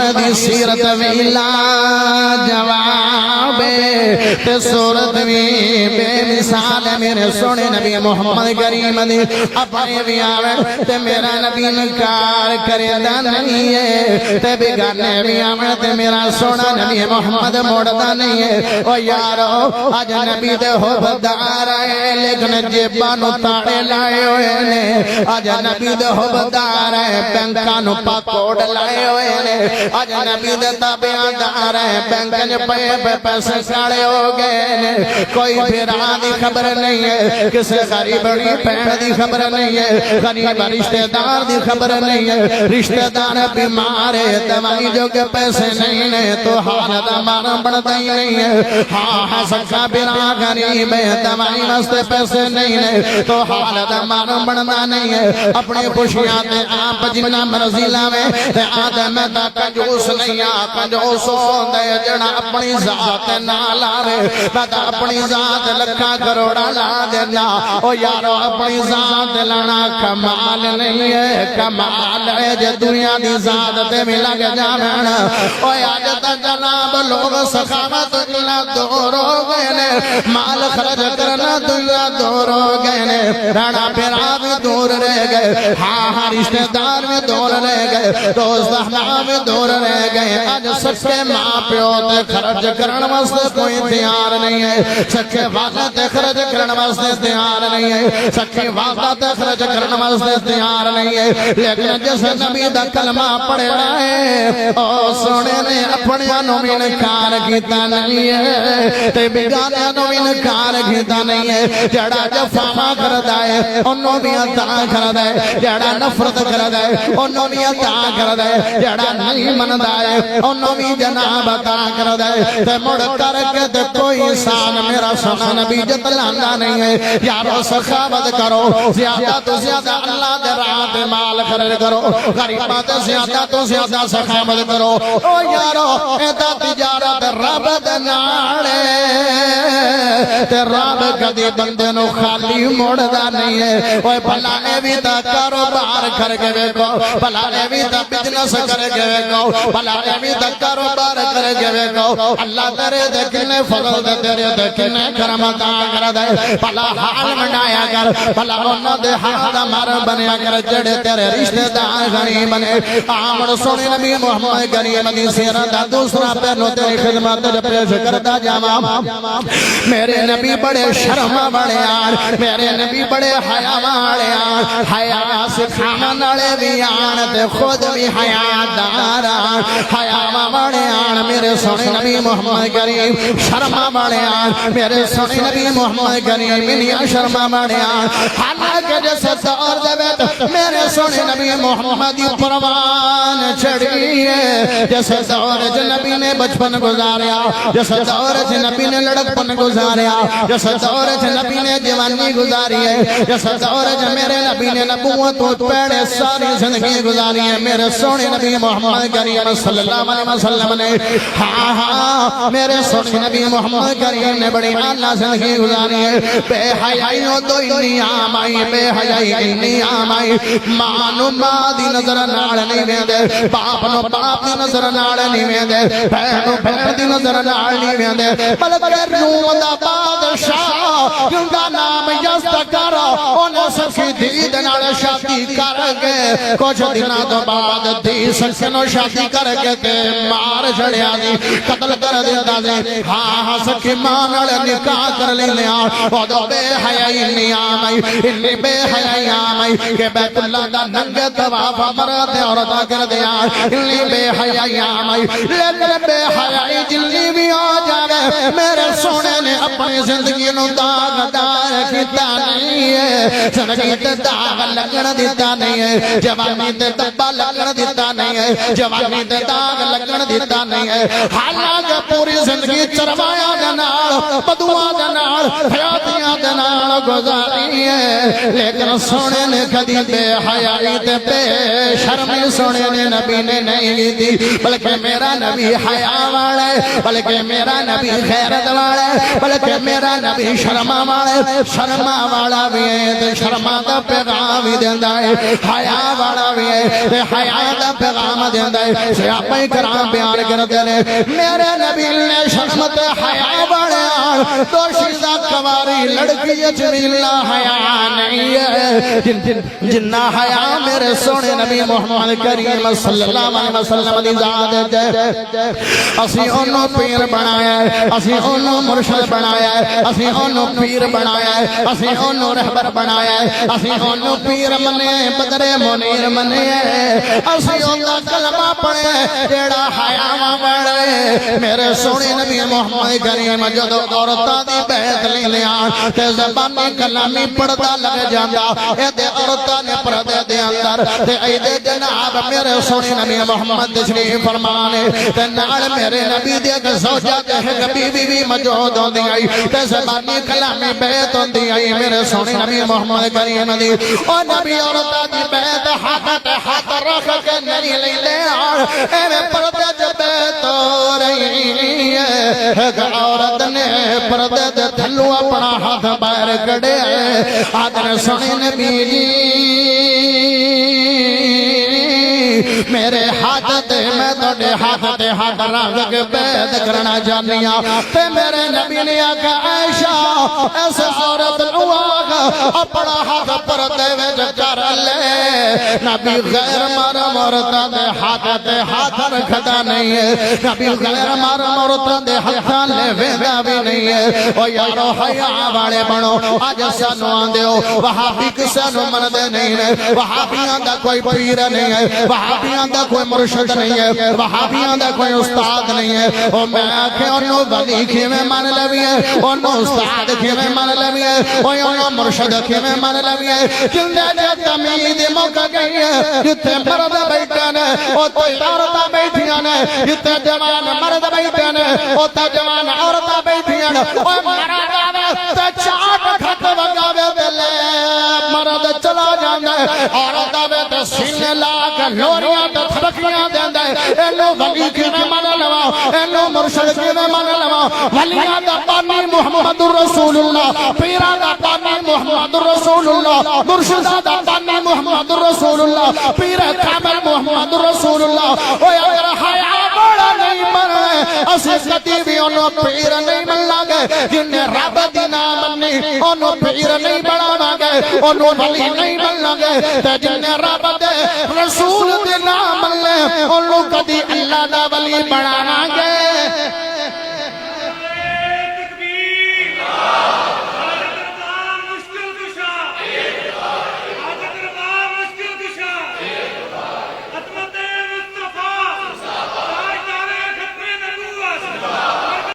محمد دی سیرت ویلا جواب تے صورت بھی بے مثال میرے سونے نبی محمد کریم دی اپنے بھی آوے تے میرا نبی نکار کرے دا نہیں ہے تے بگانے بھی آوے تے میرا سونا نبی محمد موڑدا نہیں ہے او یارو آج نبی دے حبدار آئے لیکن جیبانو تاڑے لائے ہوئے نے آج نبی دے حبدار آئے بینکانو پاکوڑ لائے ہوئے نے آج نبی دے تابعدار آئے بینکن پہ پیسے ساڑے ہو گئے نے کوئی بھیرا دی خبر نہیں ہے کسے غریب پہن دی خبر نہیں ہے غریب رشتہ دار دی خبر نہیں ہے رشتہ دار بیمار ہے دوائی جو کہ پیسے نہیں ہے تو حالت ہمارا بڑھتا ہی نہیں ہے ہاں سکا برا غریب ہے دوائی واسطے پیسے نہیں ہے تو حالت ہمارا بڑھتا نہیں ہے اپنی خوشیاں تے آپ جنہ مرضی لاوے تے آدم دا کنجوس نہیں کنجوس ہوندے جڑا اپنی ذات نہ لاوے بتا اپنی ذات لکھا کروڑا لا دینا او یارو اپنی ذات لانا کمال نہیں ہے کمال ہے جے دنیا دی ذات تے بھی لگ جاویں او آج تا جناب لوگ سخاوت دنیا دور ہو گئے نے مال خرچ کرنا دنیا دور ہو گئے نے رانا پیرا بھی دور رہ گئے ہاں رشتہ دار بھی دور رہ گئے دوست احباب بھی دور رہ گئے آج سچے ماں پیو تے خرچ کرن واسطے کوئی تیار نہیں ہے سچے وعدہ تے خرچ کرن واسطے تیار نہیں ہے سچے وعدہ تے خرچ کرن واسطے تیار نہیں ہے لیکن جس نبی دا کلمہ پڑھیا ہے او سونے نے اپنے نو بھی انکار کیتا نہیں ہے تے بیگانے نو بھی انکار کیتا نہیں ہے جڑا جفا کردا ہے انہوں بھی عطا کردا ہے جڑا نفرت کردا ہے انہوں بھی عطا کردا ہے جڑا نہیں مندا ہے انہوں بھی جناب عطا کردا ہے تے مڑ کر کے تے کوئی انسان میرا سونا نبی جتلانا نہیں ہے یارو سخاوت کرو زیادہ تو زیادہ اللہ دے راہ تے مال خرچ کرو غریباں تے زیادہ تو زیادہ سخاوت کرو او یارو ایدا تجارت رب دے نال تے رب کدی بندے نو خالی موڑدا نہیں ہے اوے بھلا اے وی تا کاروبار کر کے ویکھو بھلا اے وی تا بزنس کر کے ویکھو بھلا اے وی تا کاروبار کر کے ویکھو اللہ تیرے دے کنے فضل دے تیرے دے کنے کرم عطا کر دے بھلا حال منایا کر بھلا انہاں دے حال دا مر بنیا کر جڑے تیرے رشتہ دار غریب بنے آمد سونے نبی محمد کریم دی سیرت دا دوسرا پہلو تیری خدمت پیش کرتا جاواں میرے نبی بڑے شرم والے آن میرے نبی بڑے حیا والے آن حیا سکھاون والے بھی آن تے خود بھی حیا دار آن حیا والے آن میرے سونے نبی محمد کریم شرم والے آن میرے سونے نبی محمد کریم منیا شرم والے آن حالانکہ جس دور دے وچ میرے سونے نبی محمد دی پروان چڑھی ہے جس دور وچ نبی نے بچپن گزاریا جس دور وچ نبی نے لڑکپن گزاریا جس دور وچ نبی نے جوانی گزاری ہے جس دور وچ میرے نبی نے نبوت تو پہلے ساری زندگی گزاری ہے میرے سونے نبی محمد کریم صلی اللہ علیہ وسلم نے ہاں میرے سونے نبی محمد کریم نے بڑی اعلیٰ زندگی گزاری ہے بے حیائی دو نیام آئی بے حیائی نیام آئی ماں نو ماں دی نظر نال نہیں ویندے باپ نو باپ دی نظر نال نہیں ویندے بہن نو بہن دی نظر نال نہیں ویندے بلکہ روم دا بادشاہ جن دا نام یزدکر انہیں سکی دید نال شادی کر کے کچھ دنوں تو بعد دی سکینو شادی کر کے تے مار چھڑیا دی قتل کر دیتا دی ہاں سکی ماں نال نکاح کر لیا او دو بے حیائی نیام آئی انی بے حیائی آئی کہ بیت اللہ دا ننگے طواف مرد عورتہ کر دیا انی بے حیائی آئی لیکن بے حیائی جلنی بھی آ جاوے میرے سونے نے اپنی زندگی نو داغ دار کیتا نہیں ہے زندگی تے داغ لگن دیتا نہیں ہے جوانی تے دبا لگن دیتا نہیں ہے جوانی تے داغ لگن دیتا نہیں ہے حالانکہ پوری زندگی چروایا دے نال بدوا دے نال حیاتیاں دے نال گزاری ہے لیکن سونے نے کدی بے حیائی تے بے شرمی سونے نے نبی نے نہیں دی بلکہ میرا نبی حیا والا ہے بلکہ میرا نبی غیرت والا ہے بلکہ میرا نبی شرما والا ہے شرما والا بھی ہے تے شرما دا پیغام ہی دیندا ہے حیا والا بھی ہے تے حیا دا پیغام دیندا ہے صحابہ کرام بیان کردے نے میرے نبی نے شرم تے حیا والے دوشیزہ کواری لڑکی جمیلہ حیا نہیں ہے جنہ حیا میرے سونے نبی محمد کریم صلی اللہ علیہ وسلم دی ذات ہے اسی انہوں پیر بنایا ہے اسی انہوں مرشد بنایا ہے اسی انہوں پیر بنایا ہے اسی انہوں رہبر بنایا ہے اسی انہوں پیر منے بدر منیر منے اسی انہوں کلمہ پڑھے جیڑا حیاء بڑھے میرے سونے نبی محمد کریم جدو عورتہ دی بیعت لے لیان تے زبانی کلامی پڑھتا لگ جاندہ اے دے عورتہ نے پردے دے اندر تے اے دے جناب میرے سونے نبی محمد تشریف فرمانے تے نال میرے نبی دے زوجہ دے کبھی بھی موجود ہوں دی آئی تے زبانی کلامی بیعت ہوں دی آئی میرے سونے نبی محمد کریم دی اور نبی عورتہ دی بیعت ہاتھ رکھ کے نہیں لے لے اے میں پردے جو بیعت ہو رہی ہے عورت نے پردے دے تھلو اپنا ہاتھ باہر کڑے آدھر سونے نبی جی میرے ہاتھ تے میں توڑے ہاتھ تے ہاتھ رکھ کے بیعت کرنا جانیا تے میرے نبی نے آگا عائشہ ایسے عورت لواغ اپنا ہاتھ پردے ویج کر لے نبی غیر مرم عورتہ دے ہاتھ رکھتا نہیں ہے نبی غیر مرم عورتہ دے ہاتھ لے ویدہ بھی نہیں ہے او یارو حیاء والے بنو آج سانو آندے ہو وہابی کسانو مندے نہیں ہے وہابیاں دا کوئی پیر نہیں ہے وہابیاں دا کوئی مرشد نہیں ہے وہابیاں دا کوئی استاد نہیں ہے او میں آکھے انہوں ولی کی میں مان لوی ہے انہوں استاد کی میں مان لوی ہے انہوں مرشد کی میں مان لوی ہے جندے جے تمید موقع گئی ہے جتے مرد بیٹھانے او تو عورتہ بیٹھیانے جتے جوان مرد بیٹھانے او تو جوان عورتہ بیٹھیانے او مرد آوے تے چاٹ کھت وگاوے دلے مرد چلا جاندے عورت آوے تے سینے لاغ لوریاں تے تھبکیاں دیندے اینو ولی کی میں مان لوا اینو مرشد کی میں مان لوا ولیاں دا بانی محمد رسول اللہ پیرا دا بانی محمد رسول اللہ مرشدہ دا بانی محمد رسول اللہ پیر کامل محمد رسول اللہ اوہ اگر حیاء بڑا نہیں مرنے اسے کتی بھی انہوں پیر نہیں من لگے جنہیں رب دینا منی انہوں پیر نہیں بڑا مانگے انہوں ولی نہیں من لگے تے جنہیں رب دے رسول دینا من لے انہوں کدی اللہ دا ولی بڑا